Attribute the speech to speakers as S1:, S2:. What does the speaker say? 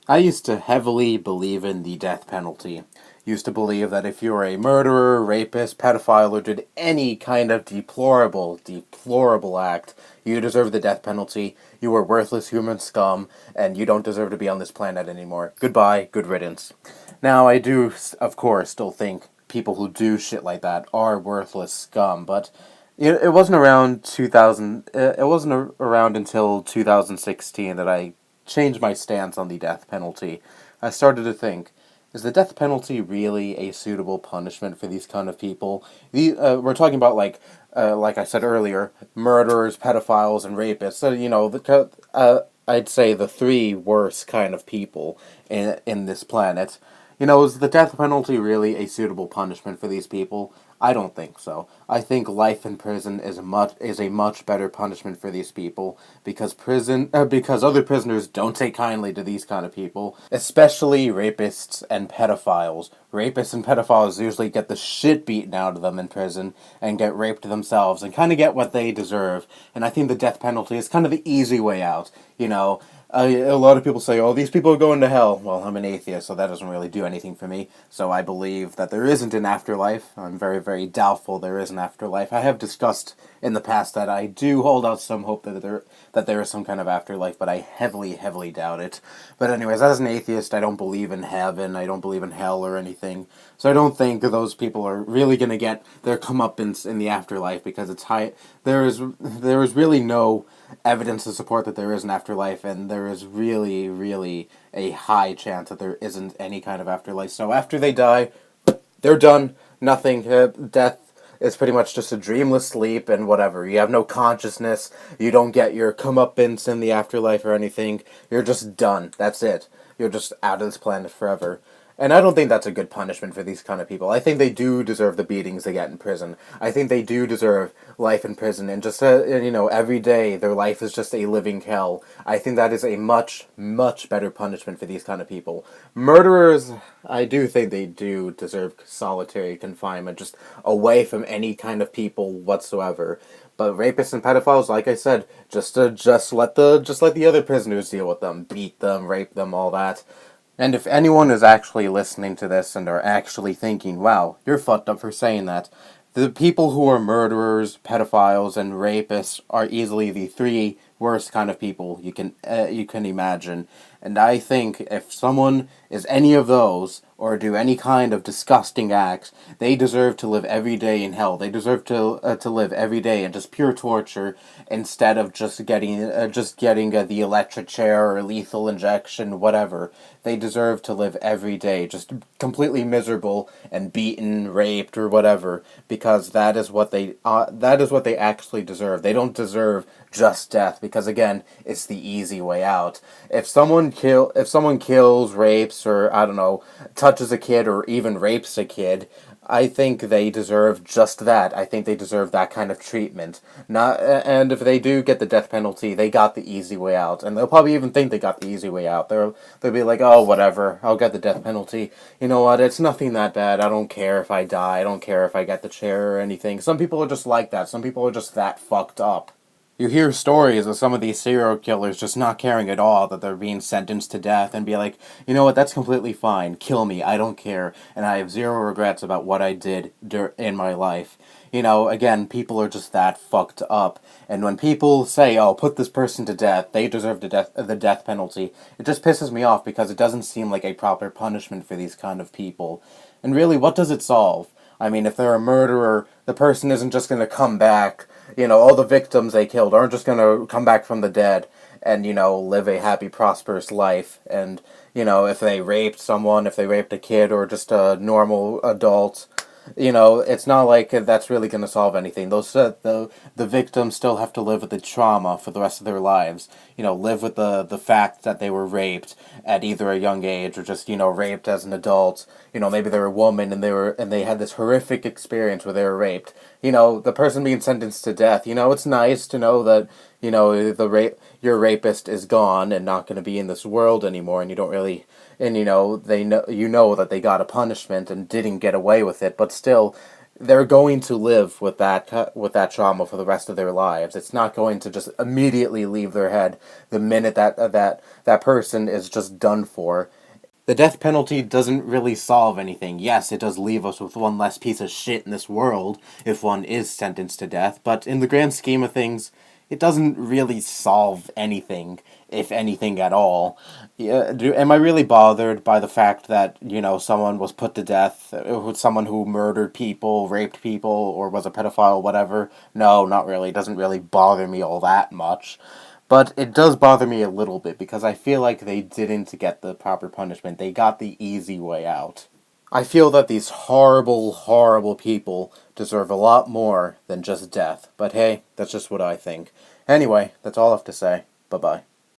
S1: I used to heavily believe in the death penalty. Used to believe that if you were a murderer, rapist, pedophile, or did any kind of deplorable act, you deserve the death penalty. You were worthless human scum, and you don't deserve to be on this planet anymore. Goodbye, good riddance. Now, I do, of course, still think people who do shit like that are worthless scum, but it wasn't around 2000. It wasn't around until 2016 that I changed my stance on the death penalty. I started to think, is the death penalty really a suitable punishment for these kind of people? We're talking about like I said earlier, murderers, pedophiles, and rapists. So I'd say the three worst kind of people in this planet. Is the death penalty really a suitable punishment for these people? I don't think so. I think life in prison is a much better punishment for these people because other prisoners don't take kindly to these kind of people, especially rapists and pedophiles. Rapists and pedophiles usually get the shit beaten out of them in prison and get raped themselves and kind of get what they deserve. And I think the death penalty is kind of the easy way out. A lot of people say, "Oh, these people are going to hell." Well, I'm an atheist, so that doesn't really do anything for me. So I believe that there isn't an afterlife. I'm very, very doubtful there is an afterlife. I have discussed in the past that I do hold out some hope that there is some kind of afterlife, but I heavily, heavily doubt it. But anyways, as an atheist, I don't believe in heaven. I don't believe in hell or anything. So I don't think those people are really going to get their comeuppance in the afterlife because it's high. There is really no evidence to support that there is an afterlife, and there is really, really a high chance that there isn't any kind of afterlife. So after they die, they're done. Nothing. Death is pretty much just a dreamless sleep and whatever. You have no consciousness. You don't get your comeuppance in the afterlife or anything. You're just done. That's it. You're just out of this planet forever. And I don't think that's a good punishment for these kind of people. I think they do deserve the beatings they get in prison. I think they do deserve life in prison, and just every day their life is just a living hell. I think that is a much, much better punishment for these kind of people. Murderers, I do think they do deserve solitary confinement, just away from any kind of people whatsoever. But rapists and pedophiles, like I said, just let the other prisoners deal with them, beat them, rape them, all that. And if anyone is actually listening to this and are actually thinking, wow, you're fucked up for saying that, the people who are murderers, pedophiles, and rapists are easily the three worst kind of people you can imagine. And I think if someone is any of those, or do any kind of disgusting acts, they deserve to live every day in hell. They deserve to live every day in just pure torture instead of just getting the electric chair or lethal injection, whatever. They deserve to live every day just completely miserable and beaten, raped, or whatever, because that is what they actually deserve. They don't deserve just death because again, it's the easy way out. If someone kills, rapes, or I don't know, touches a kid or even rapes a kid, I think they deserve just that. I think they deserve that kind of treatment. Not and if they do get the death penalty, they got the easy way out, and they'll probably even think they got the easy way out. They'll be like, "Oh, whatever. I'll get the death penalty. You know what? It's nothing that bad. I don't care if I die. I don't care if I get the chair or anything." Some people are just like that. Some people are just that fucked up. You hear stories of some of these serial killers just not caring at all that they're being sentenced to death and be like, you know what, that's completely fine. Kill me. I don't care. And I have zero regrets about what I did in my life. Again, people are just that fucked up. And when people say, oh, put this person to death, they deserve the death penalty, it just pisses me off because it doesn't seem like a proper punishment for these kind of people. And really, what does it solve? I mean, if they're a murderer, the person isn't just going to come back. All the victims they killed aren't just going to come back from the dead and, live a happy, prosperous life. And, if they raped someone, if they raped a kid or just a normal adult, it's not like that's really going to solve anything. The victims still have to live with the trauma for the rest of their lives. Live with the fact that they were raped at either a young age or just raped as an adult. Maybe they were a woman and they had this horrific experience where they were raped. The person being sentenced to death. It's nice to know that your rapist is gone and not going to be in this world anymore, and you don't really. And they know that they got a punishment and didn't get away with it, but still, they're going to live with that trauma for the rest of their lives. It's not going to just immediately leave their head the minute that person is just done for. The death penalty doesn't really solve anything. Yes, it does leave us with one less piece of shit in this world if one is sentenced to death, but in the grand scheme of things, it doesn't really solve anything, if anything at all. Yeah, am I really bothered by the fact that, someone was put to death, someone who murdered people, raped people, or was a pedophile, whatever? No, not really. It doesn't really bother me all that much. But it does bother me a little bit because I feel like they didn't get the proper punishment. They got the easy way out. I feel that these horrible, horrible people deserve a lot more than just death. But hey, that's just what I think. Anyway, that's all I have to say. Bye-bye.